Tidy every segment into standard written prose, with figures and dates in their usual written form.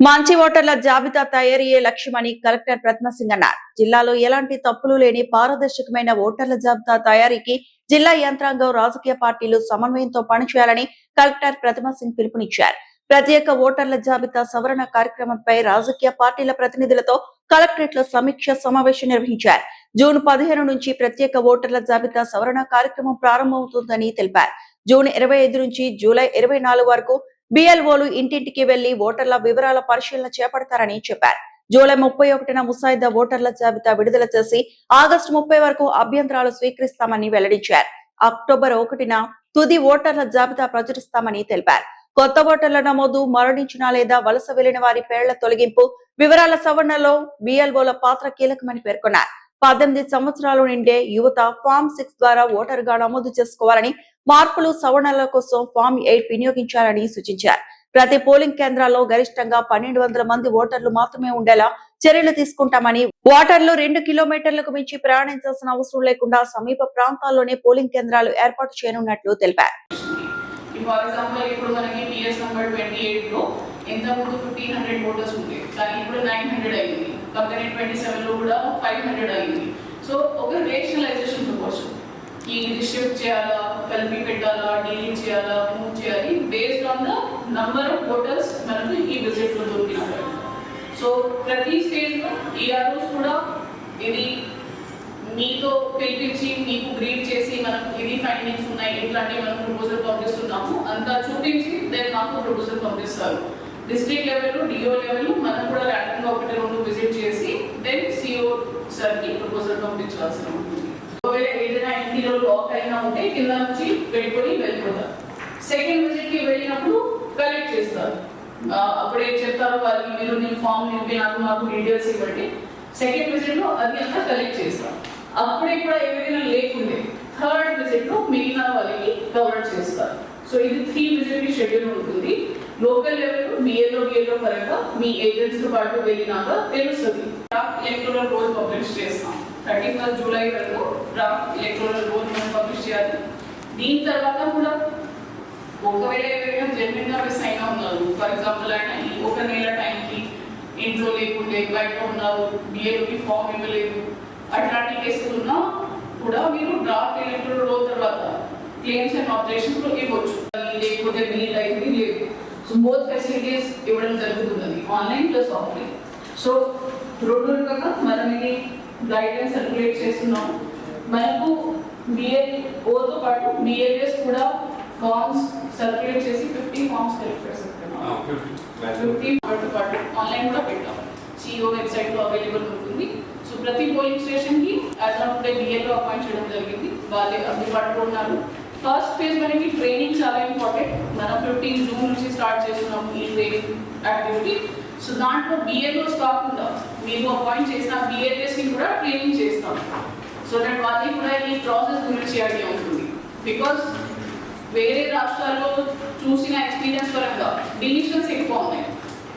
మంచి ఓటర్ల జాబితా తయారయ్యే లక్ష్యమని కలెక్టర్ ప్రతిమసింగ్ అన్నారు. జిల్లాలో ఎలాంటి తప్పులు లేని పారదర్శకమైన ఓటర్ల జాబితా తయారీకి జిల్లా యంత్రాంగం, రాజకీయ పార్టీలు సమన్వయంతో పనిచేయాలని కలెక్టర్ ప్రతిమసింగ్ పిలుపునిచ్చారు. ప్రత్యేక ఓటర్ల జాబితా సవరణ కార్యక్రమంపై రాజకీయ పార్టీల ప్రతినిధులతో కలెక్టరేట్ లో సమీక్ష సమావేశం నిర్వహించారు. జూన్ 15 నుంచి ప్రత్యేక ఓటర్ల జాబితా సవరణ కార్యక్రమం ప్రారంభమవుతుందని తెలిపారు. జూన్ 25 నుంచి జూలై 24 వరకు బిఎల్ఓలు ఇంటింటికి వెళ్లి ఓటర్ల వివరాల పరిశీలన చేపడతారని చెప్పారు. జూలై 31న ముసాయిదా ఓటర్ల జాబితా విడుదల చేసి ఆగస్టు 30 వరకు అభ్యంతరాలు స్వీకరిస్తామని వెల్లడించారు. అక్టోబర్ 1న తుది ఓటర్ల జాబితా ప్రచురిస్తామని తెలిపారు. కొత్త ఓటర్ల నమోదు, మరణించిన లేదా వలస వెళ్లిన వారి పేర్ల తొలగింపు, వివరాల సవరణలో బిఎల్ఓల పాత్ర కీలకమని పేర్కొన్నారు. 18 సంవత్సరాలు నిండే యువత ఫామ్ 6 ద్వారా ఓటర్ గా నమోదు చేసుకోవాలని, మార్పులు సవరణల కోసం ఫామ్ 8 వినియోగించాలని సూచించారు. ప్రతి పోలింగ్ కేంద్రాల్లో గరిష్టంగా 1200 మంది ఓటర్లు మాత్రమే ఉండేలా చర్యలు తీసుకుంటామని, ఓటర్లు 2 కిలోమీటర్లకు మించి ప్రయాణించాల్సిన అవసరం లేకుండా సమీప ప్రాంతాల్లోనే పోలింగ్ కేంద్రాలు ఏర్పాటు చేయనున్నట్లు తెలిపారు. ఫర్ ఎగ్జాంపుల్ ఇప్పుడు మనకి టీఎస్ నంబర్ 28 లో ఇంతకుముందు 1500 ఓటర్స్ ఉండేవి, కానీ ఇప్పుడు 900 అయింది. పక్కనే 27 లో కూడా 500 అయింది. సో ఒక రేషనలైజేషన్ ప్రపోజల్, ఇది షిఫ్ట్ చేయాలా, కలిపి పెట్టాలా, డిలీట్ చేయాలా, మూవ్ చేయాలి based on the number of voters మనకు ఈ విజిట్ లో దొరికినారు. సో ప్రతి స్టేజ్ లో ఈఆర్ఓస్ కూడా ఇది మీతో పిలిపించి మీకు బ్రీఫ్ చేసి మనకు ఇది ఫైండింగ్స్ ఉన్నాయి, ఇట్లాంటివి మనం ప్రపోజల్ పంపిస్తున్నాము అంతా చూపించి దెన్ మాకు ప్రపోజల్ పంపిస్తారు. డిస్ట్రిక్ట్ లెవెల్, డిఓ లెవెల్ మనం కూడా ర్యాండమ్ గా 1-2 విజిట్ చేసి దెన్ సిఓ సార్ కి ప్రపోజల్ పంపించాల్సి ఉంటుంది. ఒకవేళ ఏదైనా ఇంటిలో లాక్ అయినా ఉంటే కింద నుంచి వెళ్ళిపోతారు. సెకండ్ విజిట్ కి వెళ్ళినప్పుడు కలెక్ట్ చేస్తారు. అప్పుడే చెప్తారు వాళ్ళకి, మీరు నేను ఫామ్ నింపి మాకు డీటెయిల్స్ ఇవ్వండి. సెకండ్ విజిట్ లో అది అంతా కలెక్ట్ చేస్తాం. అప్పుడే కూడా ఏదైనా లేకుండే థర్డ్ విజిట్ లో మిగిలిన వాళ్ళకి కవర్ చేస్తారు. సో ఇది 3 విజిట్ కి షెడ్యూల్ ఉంటుంది. లోకల్ లెవెల్ బిఎల్ఓ పరంగా మీ ఏజెంట్స్ తో పాటు వెళ్ళినాక తెలుస్తుంది. డ్రాఫ్ట్ ఎలక్టోరల్ రోల్ పబ్లిష్ చేస్తాం. 31 జూలై వరకు డ్రాఫ్ట్ ఎలక్టోరల్ రోల్ మనం పబ్లిష్ చేయాలి. దీని తర్వాత కూడా ఒకవేళ ఎవరైనా జెన్యున్ గా మిస్ అయినా ఉన్నారు, ఫర్ ఎగ్జాంపుల్ ఆయన ఒక నెల టైంకి ఇంట్లో లేకుండే బయట ఉన్నారు, బిఎల్ఓకి ఫామ్ ఇవ్వలేదు, అట్లాంటి కేసులు ఉన్నా కూడా మీరు డ్రాఫ్ట్ ఎలక్టోరల్ రోల్ తర్వాత క్లెయిమ్స్ అండ్ ఆపరేషన్స్ లో ఇవ్వచ్చు. లేకపోతే బిల్ అయింది లేదు. సో బోత్ ఫెసిలిటీస్ ఇవ్వడం జరుగుతుంది, ఆన్లైన్ ప్లస్ ఆఫ్లైన్. సో రోజులుగా మనం ఇది గైడ్లైన్స్ సర్క్యులేట్ చేస్తున్నాము. మనకు బిఎల్ఓతో పాటు బిఎల్ఎస్ కూడా ఫార్మ్స్ సర్క్యులేట్ చేసి 50 ఫార్మ్స్ కలెక్ట్ చేస్తున్నాము. 50 పాటు ఆన్లైన్ కూడా పెట్టాం. సిఓ వెబ్సైట్ లో అవైలబుల్ ఉంటుంది. సో ప్రతి పోలింగ్ స్టేషన్ కి as of today BLO appoint చేయడం జరిగింది. వాళ్ళే అందుబాటులో ఉన్నారు. ఫస్ట్ ఫేజ్ మనకి ట్రైనింగ్ చాలా ఇంపార్టెంట్. మనం 15 జూన్ నుంచి స్టార్ట్ చేస్తున్నాం ఈ ట్రైనింగ్ యాక్టివిటీ. సో దాంట్లో బిఎల్ఓస్ కాకుండా మీరు అపాయింట్ చేసిన బిఎల్ఎస్ ని కూడా ట్రైనింగ్ చేస్తాం. సో దట్ వాళ్ళకి కూడా ఈ ప్రాసెస్ గురించి ఐడియా ఉంటుంది. బికాస్ వేరే రాష్ట్రాల్లో చూసిన ఎక్స్పీరియన్స్ పరంగా డిలిషన్స్ ఎక్కువ ఉన్నాయి.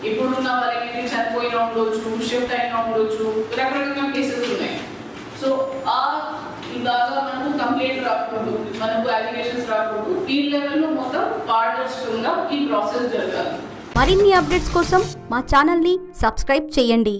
ఇప్పుడున్న వాళ్ళకి చనిపోయినా ఉండొచ్చు, షిఫ్ట్ అయినా ఉండొచ్చు, రకరకాల కేసెస్ ఉన్నాయి. సో ఇలాగా మనకు కంప్లైంట్ రాకూడదు, మనకు అలిగేషన్స్ రాకూడదు. ఫీల్డ్ లెవెల్లో మొత్తం పారదర్శకంగా ఈ ప్రాసెస్ జరగాలి. మరిన్ని అప్డేట్స్ కోసం మా ఛానల్ని సబ్స్క్రైబ్ చేయండి.